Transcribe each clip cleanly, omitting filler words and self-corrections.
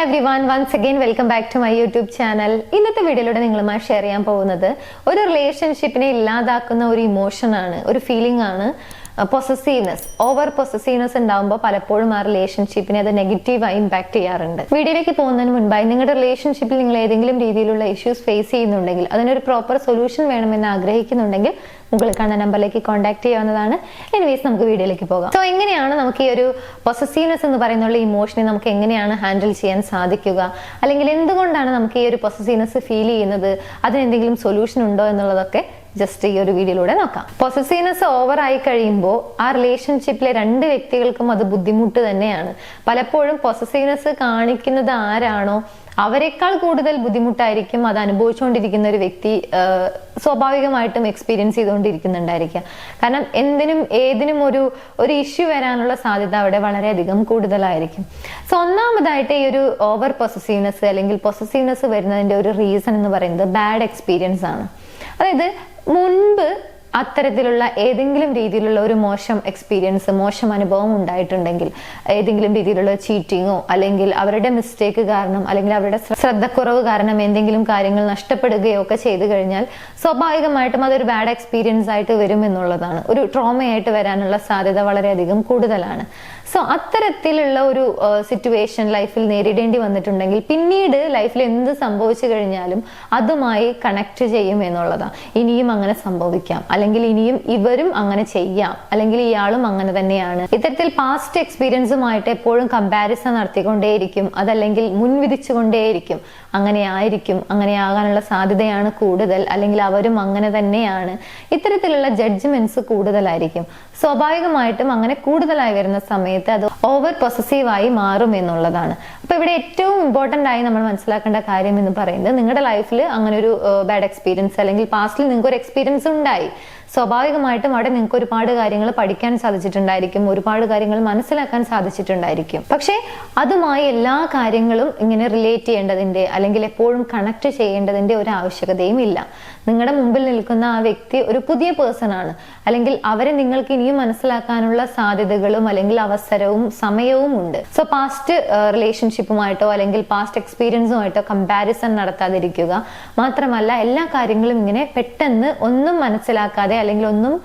everyone, once again welcome back to my YouTube channel. ഇന്നത്തെ വീഡിയോയിലൂടെ നിങ്ങളുമായി ഷെയർ ചെയ്യാൻ പോകുന്നത് ഒരു റിലേഷൻഷിപ്പിനെ ഇല്ലാതാക്കുന്ന ഒരു ഇമോഷൻ ആണ്, ഒരു ഫീലിംഗ് ആണ് പൊസസീവ്നെസ്. ഓവർ പൊസസീവ്നെസ് ഉണ്ടാകുമ്പോൾ പലപ്പോഴും ആ റിലേഷൻഷിപ്പിനെ അത് നെഗറ്റീവായി ഇമ്പാക്ട് ചെയ്യാറുണ്ട്. വീഡിയോയിലേക്ക് പോകുന്നതിന് മുൻപായി നിങ്ങളുടെ റിലേഷൻഷിപ്പിൽ നിങ്ങൾ ഏതെങ്കിലും രീതിയിലുള്ള ഇഷ്യൂസ് ഫേസ് ചെയ്യുന്നുണ്ടെങ്കിൽ അതിനൊരു പ്രോപ്പർ സൊല്യൂഷൻ വേണമെന്ന് ആഗ്രഹിക്കുന്നുണ്ടെങ്കിൽ മുകളിൽ കാണുന്ന നമ്പറിലേക്ക് കോൺടാക്ട് ചെയ്യാവുന്നതാണ്. എനിവേസ് നമുക്ക് വീഡിയോയിലേക്ക് പോകാം. സോ എങ്ങനെയാണ് നമുക്ക് ഈ ഒരു പൊസസീവ്നെസ് എന്ന് പറയുന്ന ഇമോഷനെ നമുക്ക് എങ്ങനെയാണ് ഹാൻഡിൽ ചെയ്യാൻ സാധിക്കുക, അല്ലെങ്കിൽ എന്തുകൊണ്ടാണ് നമുക്ക് ഈ ഒരു പൊസസീവ്നെസ് ഫീൽ ചെയ്യുന്നത്, അതിനെന്തെങ്കിലും സൊല്യൂഷൻ ഉണ്ടോ എന്നുള്ളതൊക്കെ ജസ്റ്റ് ഈ ഒരു വീഡിയോയിലൂടെ നോക്കാം. പൊസസീവ്നെസ് ഓവർ ആയി കഴിയുമ്പോൾ ആ റിലേഷൻഷിപ്പിലെ രണ്ട് വ്യക്തികൾക്കും അത് ബുദ്ധിമുട്ട് തന്നെയാണ്. പലപ്പോഴും പൊസസീവ്നെസ് കാണിക്കുന്നത് ആരാണോ അവരെക്കാൾ കൂടുതൽ ബുദ്ധിമുട്ടായിരിക്കും അത് അനുഭവിച്ചുകൊണ്ടിരിക്കുന്ന ഒരു വ്യക്തി സ്വാഭാവികമായിട്ടും എക്സ്പീരിയൻസ് ചെയ്തുകൊണ്ടിരിക്കുന്നുണ്ടായിരിക്കുക. കാരണം എന്തിനും ഏതിനും ഒരു ഇഷ്യൂ വരാനുള്ള സാധ്യത അവിടെ വളരെയധികം കൂടുതലായിരിക്കും. സോ ഒന്നാമതായിട്ട് ഈ ഒരു ഓവർ പൊസസീവ്നെസ് അല്ലെങ്കിൽ പൊസസീവ്നെസ് വരുന്നതിന്റെ ഒരു റീസൺ എന്ന് പറയുന്നത് ബാഡ് എക്സ്പീരിയൻസ് ആണ്. അതായത് മുൻപ് അത്തരത്തിലുള്ള ഏതെങ്കിലും രീതിയിലുള്ള ഒരു മോശം എക്സ്പീരിയൻസ്, മോശം അനുഭവം ഉണ്ടായിട്ടുണ്ടെങ്കിൽ, ഏതെങ്കിലും രീതിയിലുള്ള ചീറ്റിങ്ങോ അല്ലെങ്കിൽ അവരുടെ മിസ്റ്റേക്ക് കാരണം അല്ലെങ്കിൽ അവരുടെ ശ്രദ്ധക്കുറവ് കാരണം എന്തെങ്കിലും കാര്യങ്ങൾ നഷ്ടപ്പെടുകയോ ഒക്കെ ചെയ്തു കഴിഞ്ഞാൽ സ്വാഭാവികമായിട്ടും അതൊരു ബാഡ് എക്സ്പീരിയൻസ് ആയിട്ട് വരും എന്നുള്ളതാണ്. ഒരു ട്രോമയായിട്ട് വരാനുള്ള സാധ്യത വളരെയധികം കൂടുതലാണ്. സോ അത്തരത്തിലുള്ള ഒരു സിറ്റുവേഷൻ ലൈഫിൽ നേരിടേണ്ടി വന്നിട്ടുണ്ടെങ്കിൽ പിന്നീട് ലൈഫിൽ എന്ത് സംഭവിച്ചു കഴിഞ്ഞാലും അതുമായി കണക്ട് ചെയ്യും എന്നുള്ളതാണ്. ഇനിയും അങ്ങനെ സംഭവിക്കാം, അല്ലെങ്കിൽ ഇനിയും ഇവരും അങ്ങനെ ചെയ്യാം, അല്ലെങ്കിൽ ഇയാളും അങ്ങനെ തന്നെയാണ്. ഇത്തരത്തിൽ പാസ്റ്റ് എക്സ്പീരിയൻസുമായിട്ട് എപ്പോഴും കമ്പാരിസൺ നടത്തിക്കൊണ്ടേയിരിക്കും, അതല്ലെങ്കിൽ മുൻവിധിച്ചുകൊണ്ടേയിരിക്കും. അങ്ങനെ ആയിരിക്കും, അങ്ങനെ ആകാനുള്ള സാധ്യതയാണ് കൂടുതൽ, അല്ലെങ്കിൽ അവരും അങ്ങനെ തന്നെയാണ്. ഇത്തരത്തിലുള്ള ജഡ്ജ്മെന്റ്സ് കൂടുതലായിരിക്കും. സ്വാഭാവികമായിട്ടും അങ്ങനെ കൂടുതലായി വരുന്ന സമയത്ത് അത് ഓവർ പൊസസീവ് ആയി മാറും എന്നുള്ളതാണ്. അപ്പൊ ഇവിടെ ഏറ്റവും ഇമ്പോർട്ടന്റ് ആയി നമ്മൾ മനസ്സിലാക്കേണ്ട കാര്യം എന്ന് പറയുന്നത്, നിങ്ങളുടെ ലൈഫിൽ അങ്ങനെ ഒരു ബാഡ് എക്സ്പീരിയൻസ് അല്ലെങ്കിൽ പാസ്റ്റിൽ നിങ്ങൾക്ക് ഒരു എക്സ്പീരിയൻസ് ഉണ്ടായി, സ്വാഭാവികമായിട്ടും അവിടെ നിങ്ങൾക്ക് ഒരുപാട് കാര്യങ്ങൾ പഠിക്കാൻ സാധിച്ചിട്ടുണ്ടായിരിക്കും, ഒരുപാട് കാര്യങ്ങൾ മനസ്സിലാക്കാൻ സാധിച്ചിട്ടുണ്ടായിരിക്കും. പക്ഷെ അതുമായി എല്ലാ കാര്യങ്ങളും ഇങ്ങനെ റിലേറ്റ് ചെയ്യേണ്ടതിന്റെ അല്ലെങ്കിൽ എപ്പോഴും കണക്ട് ചെയ്യേണ്ടതിന്റെ ഒരു ആവശ്യകതയും ഇല്ല. നിങ്ങളുടെ മുമ്പിൽ നിൽക്കുന്ന ആ വ്യക്തി ഒരു പുതിയ പേഴ്സൺ ആണ്, അല്ലെങ്കിൽ അവരെ നിങ്ങൾക്ക് ഇനിയും മനസ്സിലാക്കാനുള്ള സാധ്യതകളും അല്ലെങ്കിൽ അവസരവും സമയവും ഉണ്ട്. സോ പാസ്റ്റ് റിലേഷൻഷിപ്പുമായിട്ടോ അല്ലെങ്കിൽ പാസ്റ്റ് എക്സ്പീരിയൻസുമായിട്ടോ കമ്പാരിസൺ നടത്താതിരിക്കുക. മാത്രമല്ല എല്ലാ കാര്യങ്ങളും ഇങ്ങനെ പെട്ടെന്ന് ഒന്നും മനസ്സിലാക്കാതെ അല്ലെങ്കിൽ ഒന്നും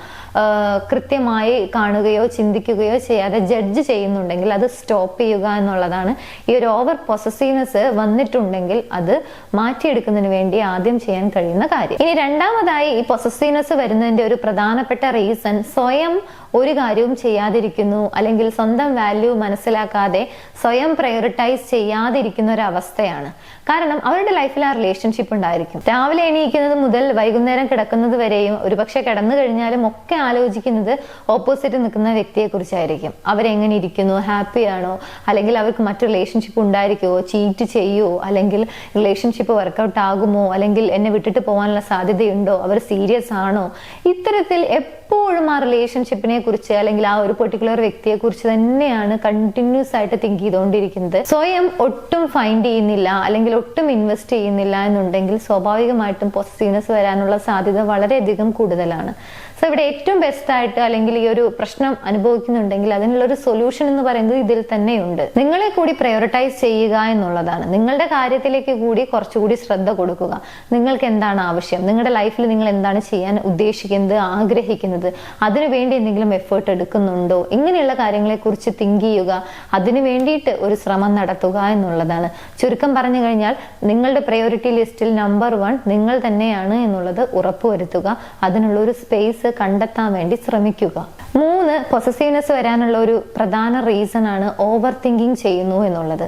കൃത്യമായി കാണുകയോ ചിന്തിക്കുകയോ ചെയ്യാതെ ജഡ്ജ് ചെയ്യുന്നുണ്ടെങ്കിൽ അത് സ്റ്റോപ്പ് ചെയ്യുക എന്നുള്ളതാണ്. ഈ ഒരു ഓവർ പൊസസീവ്നെസ് വന്നിട്ടുണ്ടെങ്കിൽ അത് മാറ്റിയെടുക്കുന്നതിന് വേണ്ടി ആദ്യം ചെയ്യാൻ കഴിയുന്ന കാര്യം. ഇനി രണ്ടാമതായി ഈ പൊസസീവ്നെസ് വരുന്നതിന്റെ ഒരു പ്രധാനപ്പെട്ട റീസൺ സ്വയം ഒരു കാര്യവും ചെയ്യാതിരിക്കുന്നു, അല്ലെങ്കിൽ സ്വന്തം വാല്യൂ മനസ്സിലാക്കാതെ സ്വയം പ്രയോറിറ്റൈസ് ചെയ്യാതിരിക്കുന്ന ഒരു അവസ്ഥയാണ്. കാരണം അവരുടെ ലൈഫിൽ ആ റിലേഷൻഷിപ്പ് ഉണ്ടായിരിക്കും. രാവിലെ എണീക്കുന്നത് മുതൽ വൈകുന്നേരം കിടക്കുന്നത് വരെയും ഒരുപക്ഷെ കിടന്നു കഴിഞ്ഞാലും ഒക്കെ ആലോചിക്കുന്നത് ഓപ്പോസിറ്റ് നിൽക്കുന്ന വ്യക്തിയെ കുറിച്ചായിരിക്കും. അവരെങ്ങനെ ഇരിക്കുന്നു, ഹാപ്പി ആണോ, അല്ലെങ്കിൽ അവർക്ക് മറ്റു റിലേഷൻഷിപ്പ് ഉണ്ടായിരിക്കുമോ, ചീറ്റ് ചെയ്യുമോ, അല്ലെങ്കിൽ റിലേഷൻഷിപ്പ് വർക്കൗട്ട് ആകുമോ, അല്ലെങ്കിൽ എന്നെ വിട്ടിട്ട് പോകാനുള്ള സാധ്യതയുണ്ടോ, അവർ സീരിയസ് ആണോ. ഇത്തരത്തിൽ എപ്പോഴും ആ റിലേഷൻഷിപ്പിനെ കുറിച്ച് അല്ലെങ്കിൽ ആ ഒരു പെർട്ടിക്കുലർ വ്യക്തിയെ കുറിച്ച് തന്നെയാണ് കണ്ടിന്യൂസ് ആയിട്ട് തിങ്ക് ചെയ്തുകൊണ്ടിരിക്കുന്നത്. സ്വയം ഒട്ടും ഫൈൻഡ് ചെയ്യുന്നില്ല അല്ലെങ്കിൽ ഒട്ടും ഇൻവെസ്റ്റ് ചെയ്യുന്നില്ല എന്നുണ്ടെങ്കിൽ സ്വാഭാവികമായിട്ടും പൊസസീവ്നെസ് വരാനുള്ള സാധ്യത വളരെയധികം കൂടുതലാണ്. സോ ഇവിടെ ഏറ്റവും ബെസ്റ്റ് ആയിട്ട് അല്ലെങ്കിൽ ഈ ഒരു പ്രശ്നം അനുഭവിക്കുന്നുണ്ടെങ്കിൽ അതിനുള്ള ഒരു സൊല്യൂഷൻ എന്ന് പറയുന്നത് ഇതിൽ തന്നെയുണ്ട്. നിങ്ങളെ കൂടി പ്രയോറിറ്റൈസ് ചെയ്യുക എന്നുള്ളതാണ്. നിങ്ങളുടെ കാര്യത്തിലേക്ക് കൂടി കുറച്ചുകൂടി ശ്രദ്ധ കൊടുക്കുക. നിങ്ങൾക്ക് എന്താണ് ആവശ്യം, നിങ്ങളുടെ ലൈഫിൽ നിങ്ങൾ എന്താണ് ചെയ്യാൻ ഉദ്ദേശിക്കുന്നത്, ആഗ്രഹിക്കുന്നത്, അതിനുവേണ്ടി എന്തെങ്കിലും എഫേർട്ട് എടുക്കുന്നുണ്ടോ, ഇങ്ങനെയുള്ള കാര്യങ്ങളെ കുറിച്ച് തിങ്ക് ചെയ്യുക. അതിനു വേണ്ടിയിട്ട് ഒരു ശ്രമം നടത്തുക എന്നുള്ളതാണ്. ചുരുക്കം പറഞ്ഞു കഴിഞ്ഞാൽ നിങ്ങളുടെ പ്രയോറിറ്റി ലിസ്റ്റിൽ നമ്പർ 1 നിങ്ങൾ തന്നെയാണ് എന്നുള്ളത് ഉറപ്പുവരുത്തുക. അതിനുള്ള ഒരു സ്പേസ് കണ്ടെത്താൻ വേണ്ടി ശ്രമിക്കുക. 3, പൊസസീവ്നെസ് വരാനുള്ള ഒരു പ്രധാന റീസൺ ആണ് ഓവർ തിങ്കിങ് ചെയ്യുന്നു എന്നുള്ളത്.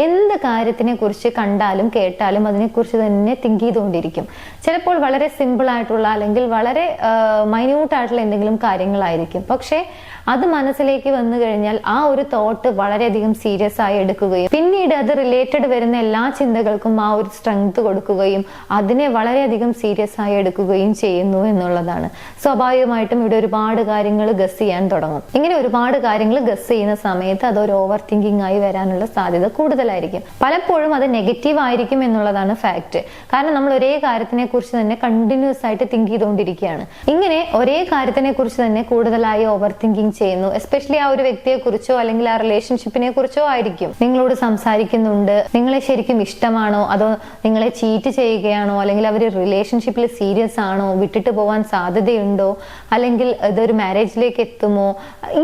എന്ത് കാര്യത്തിനെ കുറിച്ച് കണ്ടാലും കേട്ടാലും അതിനെക്കുറിച്ച് തന്നെ തിങ്ക് ചെയ്തുകൊണ്ടിരിക്കും. ചിലപ്പോൾ വളരെ സിമ്പിൾ ആയിട്ടുള്ള അല്ലെങ്കിൽ വളരെ മൈന്യൂട്ട് ആയിട്ടുള്ള എന്തെങ്കിലും കാര്യങ്ങളായിരിക്കും. പക്ഷെ അത് മനസ്സിലേക്ക് വന്നു കഴിഞ്ഞാൽ ആ ഒരു തോട്ട് വളരെയധികം സീരിയസ് ആയി എടുക്കുകയും പിന്നീട് അത് റിലേറ്റഡ് വരുന്ന എല്ലാ ചിന്തകൾക്കും ആ ഒരു സ്ട്രെങ്ത് കൊടുക്കുകയും അതിനെ വളരെയധികം സീരിയസ് ആയി എടുക്കുകയും ചെയ്യുന്നു എന്നുള്ളതാണ്. സ്വാഭാവികമായിട്ടും ഇവിടെ ഒരുപാട് കാര്യങ്ങൾ ഗസ് ചെയ്യാൻ തുടങ്ങും. ഇങ്ങനെ ഒരുപാട് കാര്യങ്ങൾ ഗസ് ചെയ്യുന്ന സമയത്ത് അത് ഒരു ഓവർ തിങ്കിങ് ആയി വരാനുള്ള സാധ്യത കൂടുതലായിരിക്കും. പലപ്പോഴും അത് നെഗറ്റീവ് ആയിരിക്കും എന്നുള്ളതാണ് ഫാക്ട്. കാരണം നമ്മൾ ഒരേ കാര്യത്തിനെ കുറിച്ച് തന്നെ കണ്ടിന്യൂസ് ആയിട്ട് തിങ്ക് ചെയ്തുകൊണ്ടിരിക്കുകയാണ്. ഇങ്ങനെ ഒരേ കാര്യത്തിനെ കുറിച്ച് തന്നെ കൂടുതലായി ഓവർ തിങ്കിങ് ചെയ്യുന്നു. എസ്പെഷ്യലി ആ ഒരു വ്യക്തിയെ കുറിച്ചോ അല്ലെങ്കിൽ ആ റിലേഷൻഷിപ്പിനെ കുറിച്ചോ ആയിരിക്കും. നിങ്ങളോട് സംസാരിക്കുന്നുണ്ട്, നിങ്ങളെ ശരിക്കും ഇഷ്ടമാണോ, അതോ നിങ്ങളെ ചീറ്റ് ചെയ്യുകയാണോ, അല്ലെങ്കിൽ അവർ റിലേഷൻഷിപ്പിൽ സീരിയസ് ആണോ, വിട്ടിട്ട് പോകാൻ സാധ്യതയുണ്ടോ, അല്ലെങ്കിൽ ഇതൊരു മാരേജിലേക്ക് എത്തുമോ,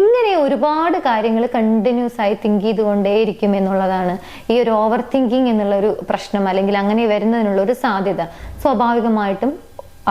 ഇങ്ങനെ ഒരുപാട് കാര്യങ്ങൾ കണ്ടിന്യൂസ് ആയി തിങ്ക് ചെയ്തുകൊണ്ടേയിരിക്കും എന്നുള്ളതാണ് ഈ ഒരു ഓവർ തിങ്കിങ് എന്നുള്ള ഒരു പ്രശ്നം, അല്ലെങ്കിൽ അങ്ങനെ വരുന്നതിനുള്ള ഒരു സാധ്യത. സ്വാഭാവികമായിട്ടും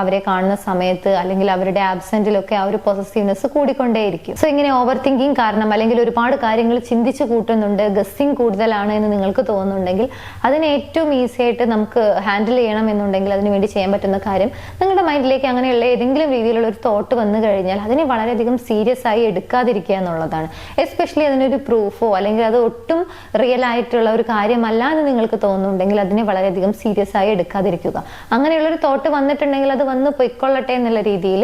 അവരെ കാണുന്ന സമയത്ത് അല്ലെങ്കിൽ അവരുടെ ആബ്സെന്റിലൊക്കെ ആ ഒരു പൊസസീവ്നെസ് കൂടിക്കൊണ്ടേയിരിക്കും. സോ ഇങ്ങനെ ഓവർ തിങ്കിങ് കാരണം അല്ലെങ്കിൽ ഒരുപാട് കാര്യങ്ങൾ ചിന്തിച്ച് കൂട്ടുന്നുണ്ട്, ഗസ്സിങ് കൂടുതലാണ് എന്ന് നിങ്ങൾക്ക് തോന്നുന്നുണ്ടെങ്കിൽ അതിനെ ഏറ്റവും ഈസി ആയിട്ട് നമുക്ക് ഹാൻഡിൽ ചെയ്യണം എന്നുണ്ടെങ്കിൽ അതിന് വേണ്ടി ചെയ്യാൻ പറ്റുന്ന കാര്യം, നിങ്ങളുടെ മൈൻഡിലേക്ക് അങ്ങനെയുള്ള ഏതെങ്കിലും രീതിയിലുള്ള ഒരു തോട്ട് വന്നു കഴിഞ്ഞാൽ അതിനെ വളരെയധികം സീരിയസ് ആയി എടുക്കാതിരിക്കുക എന്നുള്ളതാണ്. എസ്പെഷ്യലി അതിനൊരു പ്രൂഫോ അല്ലെങ്കിൽ അത് ഒട്ടും റിയൽ ആയിട്ടുള്ള ഒരു കാര്യമല്ല എന്ന് നിങ്ങൾക്ക് തോന്നുന്നുണ്ടെങ്കിൽ അതിനെ വളരെയധികം സീരിയസ് ആയി എടുക്കാതിരിക്കുക. അങ്ങനെയുള്ളൊരു തോട്ട് വന്നിട്ടുണ്ടെങ്കിൽ അത് വന്ന് പൊയ്ക്കൊള്ളട്ടെ എന്നുള്ള രീതിയിൽ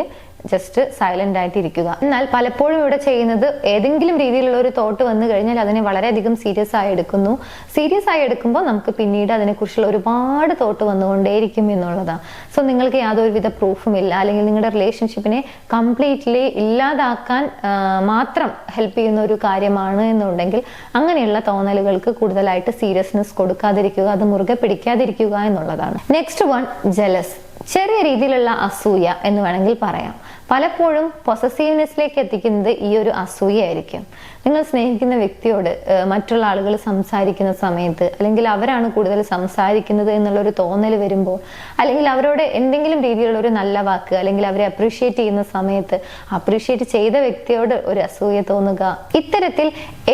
ജസ്റ്റ് സൈലന്റ് ആയിട്ട് ഇരിക്കുക. എന്നാൽ പലപ്പോഴും ഇവിടെ ചെയ്യുന്നത് ഏതെങ്കിലും രീതിയിലുള്ള ഒരു തോട്ട് വന്നു കഴിഞ്ഞാൽ അതിനെ വളരെയധികം സീരിയസ് ആയി എടുക്കുന്നു. സീരിയസ് ആയി എടുക്കുമ്പോൾ നമുക്ക് പിന്നീട് അതിനെക്കുറിച്ചുള്ള ഒരുപാട് തോട്ട് വന്നുകൊണ്ടേയിരിക്കും എന്നുള്ളതാണ്. സോ നിങ്ങൾക്ക് യാതൊരുവിധ പ്രൂഫും ഇല്ല, അല്ലെങ്കിൽ നിങ്ങളുടെ റിലേഷൻഷിപ്പിനെ കംപ്ലീറ്റ്ലി ഇല്ലാതാക്കാൻ മാത്രം ഹെൽപ്പ് ചെയ്യുന്ന ഒരു കാര്യമാണ് എന്നുണ്ടെങ്കിൽ അങ്ങനെയുള്ള തോന്നലുകൾക്ക് കൂടുതലായിട്ട് സീരിയസ്നെസ് കൊടുക്കാതിരിക്കുക, അത് മുറുകെ പിടിക്കാതിരിക്കുക എന്നുള്ളതാണ്. Next one, jealous. ചെറിയ രീതിയിലുള്ള അസൂയ എന്ന് വേണമെങ്കിൽ പറയാം. പലപ്പോഴും പൊസസീവ്നെസ്സിലേക്ക് എത്തിക്കുന്നത് ഈ ഒരു അസൂയായിരിക്കും. നിങ്ങൾ സ്നേഹിക്കുന്ന വ്യക്തിയോട് മറ്റുള്ള ആളുകൾ സംസാരിക്കുന്ന സമയത്ത്, അല്ലെങ്കിൽ അവരാണ് കൂടുതൽ സംസാരിക്കുന്നത് എന്നുള്ളൊരു തോന്നൽ വരുമ്പോൾ, അല്ലെങ്കിൽ അവരോട് എന്തെങ്കിലും രീതിയിലുള്ള ഒരു നല്ല വാക്ക് അല്ലെങ്കിൽ അവരെ അപ്രീഷിയേറ്റ് ചെയ്യുന്ന സമയത്ത് അപ്രീഷിയേറ്റ് ചെയ്ത വ്യക്തിയോട് ഒരു അസൂയ തോന്നുക, ഇത്തരത്തിൽ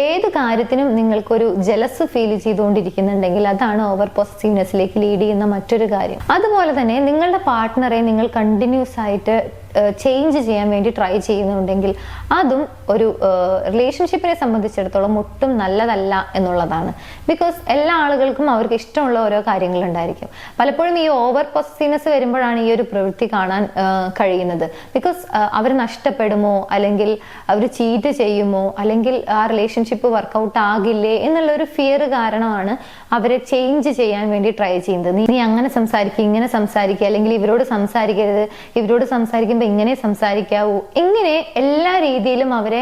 ഏത് കാര്യത്തിനും നിങ്ങൾക്കൊരു ജലസ് ഫീൽ ചെയ്തുകൊണ്ടിരിക്കുന്നുണ്ടെങ്കിൽ അതാണ് ഓവർ പൊസസീവ്നെസ്സിലേക്ക് ലീഡ് ചെയ്യുന്ന മറ്റൊരു കാര്യം. അതുപോലെ തന്നെ നിങ്ങളുടെ പാർട്ട്ണറെ നിങ്ങൾ കണ്ടിന്യൂസ് ആയിട്ട് ചേഞ്ച് ചെയ്യാൻ വേണ്ടി ട്രൈ ചെയ്യുന്നുണ്ടെങ്കിൽ അതും ഒരു റിലേഷൻഷിപ്പിനെ സംബന്ധിച്ചിടത്തോളം ഒട്ടും നല്ലതല്ല എന്നുള്ളതാണ്. ബിക്കോസ് എല്ലാ ആളുകൾക്കും അവർക്ക് ഇഷ്ടമുള്ള ഓരോ കാര്യങ്ങളുണ്ടായിരിക്കും. പലപ്പോഴും ഈ ഓവർ പൊസസീവ്നെസ് വരുമ്പോഴാണ് ഈ ഒരു പ്രവൃത്തി കാണാൻ കഴിയുന്നത്. ബിക്കോസ് അവർ നഷ്ടപ്പെടുമോ, അല്ലെങ്കിൽ അവർ ചീറ്റ് ചെയ്യുമോ, അല്ലെങ്കിൽ ആ റിലേഷൻഷിപ്പ് വർക്കൗട്ട് ആകില്ലേ എന്നുള്ള ഒരു ഫിയർ കാരണമാണ് അവരെ ചേഞ്ച് ചെയ്യാൻ വേണ്ടി ട്രൈ ചെയ്യുന്നത്. നീ അങ്ങനെ സംസാരിക്കുക, ഇങ്ങനെ സംസാരിക്കുക, അല്ലെങ്കിൽ ഇവരോട് സംസാരിക്കരുത്, ഇവരോട് സംസാരിക്കുമ്പോൾ ഇങ്ങനെ സംസാരിക്കാവൂ, ഇങ്ങനെ എല്ലാ രീതിയിലും അവരെ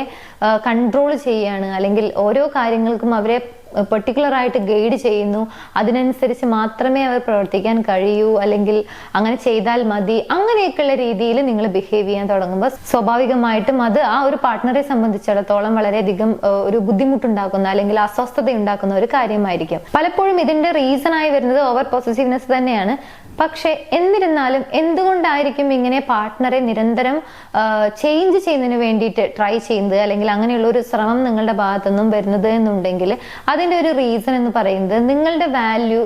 കൺട്രോൾ ചെയ്യാണ്, അല്ലെങ്കിൽ ഓരോ കാര്യങ്ങൾക്കും അവരെ പെർട്ടിക്കുലർ ആയിട്ട് ഗൈഡ് ചെയ്യുന്നു. അതിനനുസരിച്ച് മാത്രമേ അവർ പ്രവർത്തിക്കാൻ കഴിയൂ, അല്ലെങ്കിൽ അങ്ങനെ ചെയ്താൽ മതി, അങ്ങനെയൊക്കെയുള്ള രീതിയിൽ നിങ്ങൾ ബിഹേവ് ചെയ്യാൻ തുടങ്ങുമ്പോൾ സ്വാഭാവികമായിട്ടും അത് ആ ഒരു പാർട്ട്ണറെ സംബന്ധിച്ചിടത്തോളം വളരെയധികം ഒരു ബുദ്ധിമുട്ടുണ്ടാക്കുന്ന അല്ലെങ്കിൽ അസ്വസ്ഥത ഉണ്ടാക്കുന്ന ഒരു കാര്യമായിരിക്കും. പലപ്പോഴും ഇതിന്റെ റീസൺ ആയി വരുന്നത് ഓവർ പൊസസീവ്നെസ് തന്നെയാണ്. പക്ഷെ എന്നിരുന്നാലും എന്തുകൊണ്ടായിരിക്കും ഇങ്ങനെ പാർട്ട്ണറെ നിരന്തരം ചേഞ്ച് ചെയ്യുന്നതിന് വേണ്ടിയിട്ട് ട്രൈ ചെയ്യുന്നത്, അല്ലെങ്കിൽ അങ്ങനെയുള്ള ഒരു ശ്രമം നിങ്ങളുടെ ഭാഗത്തുനിന്നും വരുന്നത് എന്നുണ്ടെങ്കിൽ അതിന്റെ ഒരു റീസൺ എന്ന് പറയുന്നത് നിങ്ങളുടെ വാല്യൂ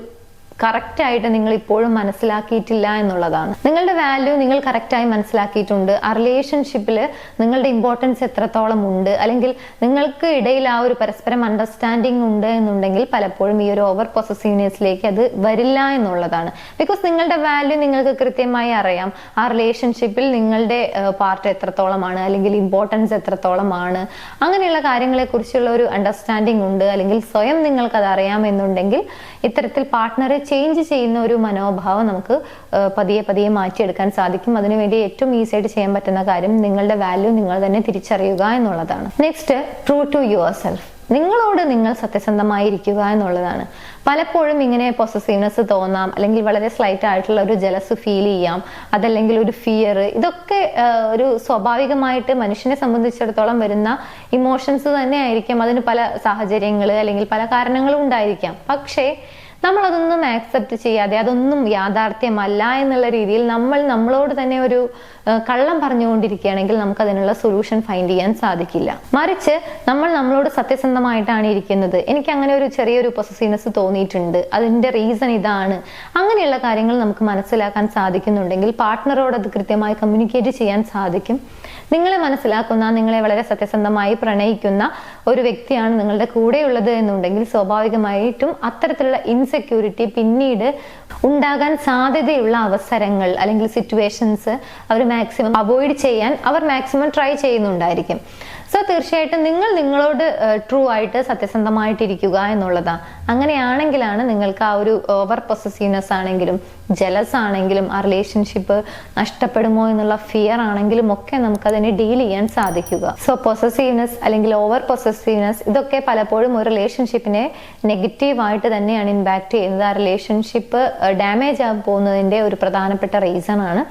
കറക്റ്റ് ആയിട്ട് നിങ്ങൾ ഇപ്പോഴും മനസ്സിലാക്കിയിട്ടില്ല എന്നുള്ളതാണ്. നിങ്ങളുടെ വാല്യൂ നിങ്ങൾ കറക്റ്റായി മനസ്സിലാക്കിയിട്ടുണ്ട്. ആ റിലേഷൻഷിപ്പിൽ നിങ്ങളുടെ ഇമ്പോർട്ടൻസ് എത്രത്തോളം ഉണ്ട്, അല്ലെങ്കിൽ നിങ്ങൾക്ക് ഇടയിൽ ആ ഒരു പരസ്പരം അണ്ടർസ്റ്റാൻഡിങ് ഉണ്ട് എന്നുണ്ടെങ്കിൽ പലപ്പോഴും ഈ ഒരു ഓവർ പൊസസീവ്നെസ്സിലേക്ക് അത് വരില്ല എന്നുള്ളതാണ്. ബിക്കോസ് നിങ്ങളുടെ വാല്യൂ നിങ്ങൾക്ക് കൃത്യമായി അറിയാം. ആ റിലേഷൻഷിപ്പിൽ നിങ്ങളുടെ പാർട്ട് എത്രത്തോളമാണ്, അല്ലെങ്കിൽ ഇമ്പോർട്ടൻസ് എത്രത്തോളമാണ്, അങ്ങനെയുള്ള കാര്യങ്ങളെ കുറിച്ചുള്ള ഒരു അണ്ടർസ്റ്റാൻഡിങ് ഉണ്ട്, അല്ലെങ്കിൽ സ്വയം നിങ്ങൾക്ക് അത് അറിയാമെന്നുണ്ടെങ്കിൽ ഇത്തരത്തിൽ പാർട്ട്ണറെ ചേഞ്ച് ചെയ്യുന്ന ഒരു മനോഭാവം നമുക്ക് പതിയെ പതിയെ മാറ്റിയെടുക്കാൻ സാധിക്കും. അതിനുവേണ്ടി ഏറ്റവും ഈസി ആയിട്ട് ചെയ്യാൻ പറ്റുന്ന കാര്യം നിങ്ങളുടെ വാല്യൂ നിങ്ങൾ തന്നെ തിരിച്ചറിയുക എന്നുള്ളതാണ്. Next, true to yourself. നിങ്ങളോട് നിങ്ങൾ സത്യസന്ധമായിരിക്കുക എന്നുള്ളതാണ്. പലപ്പോഴും ഇങ്ങനെ പൊസസീവ്നെസ് തോന്നാം, അല്ലെങ്കിൽ വളരെ സ്ലൈറ്റ് ആയിട്ടുള്ള ഒരു ജലസ് ഫീൽ ചെയ്യാം, അതല്ലെങ്കിൽ ഒരു ഫിയർ. ഇതൊക്കെ ഒരു സ്വാഭാവികമായിട്ട് മനുഷ്യനെ സംബന്ധിച്ചിടത്തോളം വരുന്ന ഇമോഷൻസ് തന്നെ ആയിരിക്കാം. അതിന് പല സാഹചര്യങ്ങൾ അല്ലെങ്കിൽ പല കാരണങ്ങളും ഉണ്ടായിരിക്കാം. പക്ഷേ നമ്മൾ അതൊന്നും ആക്സെപ്റ്റ് ചെയ്യാതെ അതൊന്നും യാഥാർത്ഥ്യമല്ല എന്നുള്ള രീതിയിൽ നമ്മളോട് തന്നെ ഒരു കള്ളം പറഞ്ഞുകൊണ്ടിരിക്കുകയാണെങ്കിൽ നമുക്ക് അതിനുള്ള സൊല്യൂഷൻ ഫൈൻഡ് ചെയ്യാൻ സാധിക്കില്ല. മറിച്ച് നമ്മളോട് സത്യസന്ധമായിട്ടാണ് ഇരിക്കുന്നത്, എനിക്ക് അങ്ങനെ ഒരു ചെറിയൊരു പൊസസീവ്നെസ് തോന്നിയിട്ടുണ്ട്, അതിന്റെ റീസൺ ഇതാണ്, അങ്ങനെയുള്ള കാര്യങ്ങൾ നമുക്ക് മനസ്സിലാക്കാൻ സാധിക്കുന്നുണ്ടെങ്കിൽ പാർട്ട്ണറോട് അത് കൃത്യമായി കമ്മ്യൂണിക്കേറ്റ് ചെയ്യാൻ സാധിക്കും. നിങ്ങളെ മനസ്സിലാക്കുന്ന, നിങ്ങളെ വളരെ സത്യസന്ധമായി പ്രണയിക്കുന്ന ഒരു വ്യക്തിയാണ് നിങ്ങളുടെ കൂടെയുള്ളത് എന്നുണ്ടെങ്കിൽ സ്വാഭാവികമായിട്ടും അത്തരത്തിലുള്ള ഇൻസെക്യൂരിറ്റി പിന്നീട് ഉണ്ടാകാൻ സാധ്യതയുള്ള അവസരങ്ങൾ അല്ലെങ്കിൽ സിറ്റുവേഷൻസ് അവർ മാക്സിമം അവോയ്ഡ് ചെയ്യാൻ അവർ മാക്സിമം ട്രൈ ചെയ്യുന്നുണ്ടായിരിക്കും. സോ തീർച്ചയായിട്ടും നിങ്ങൾ നിങ്ങളോട് ട്രൂ ആയിട്ട് സത്യസന്ധമായിട്ടിരിക്കുക എന്നുള്ളതാണ്. അങ്ങനെയാണെങ്കിലാണ് നിങ്ങൾക്ക് ആ ഒരു ഓവർ പൊസസീവ്നെസ് ആണെങ്കിലും ജലസ് ആണെങ്കിലും ആ റിലേഷൻഷിപ്പ് നഷ്ടപ്പെടുമോ എന്നുള്ള ഫിയർ ആണെങ്കിലും ഒക്കെ നമുക്കതിനെ ഡീൽ ചെയ്യാൻ സാധിക്കുക. സോ പൊസസീവ്നെസ് അല്ലെങ്കിൽ ഓവർ പൊസസീവ്നെസ് ഇതൊക്കെ പലപ്പോഴും ഒരു റിലേഷൻഷിപ്പിനെ നെഗറ്റീവായിട്ട് തന്നെയാണ് ഇമ്പാക്ട് ചെയ്യുന്നത്. ആ റിലേഷൻഷിപ്പ് ഡാമേജ് ആകാൻ പോകുന്നതിന്റെ ഒരു പ്രധാനപ്പെട്ട റീസൺ ആണ്.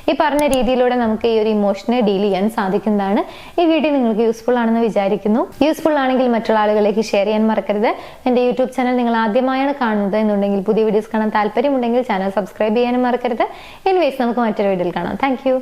ഈ പറഞ്ഞ രീതിയിലൂടെ നമുക്ക് ഈ ഒരു ഇമോഷനെ ഡീൽ ചെയ്യാൻ സാധിക്കുന്നതാണ്. ഈ വീഡിയോ നിങ്ങൾക്ക് യൂസ്ഫുൾ ആണെന്ന് വിചാരിക്കുന്നു. യൂസ്ഫുൾ ആണെങ്കിൽ മറ്റുള്ള ആളുകളിലേക്ക് ഷെയർ ചെയ്യാൻ മറക്കരുത്. എന്റെ യൂട്യൂബ് ചാനൽ നിങ്ങൾ ആദ്യമായാണ് കാണുന്നത് എന്നുണ്ടെങ്കിൽ, പുതിയ വീഡിയോസ് കാണാൻ താല്പര്യമുണ്ടെങ്കിൽ ചാനൽ സബ്സ്ക്രൈബ് ചെയ്യാനും മറക്കരുത്. എനിവേസ് നമുക്ക് മറ്റൊരു വീഡിയോയിൽ കാണാം. താങ്ക്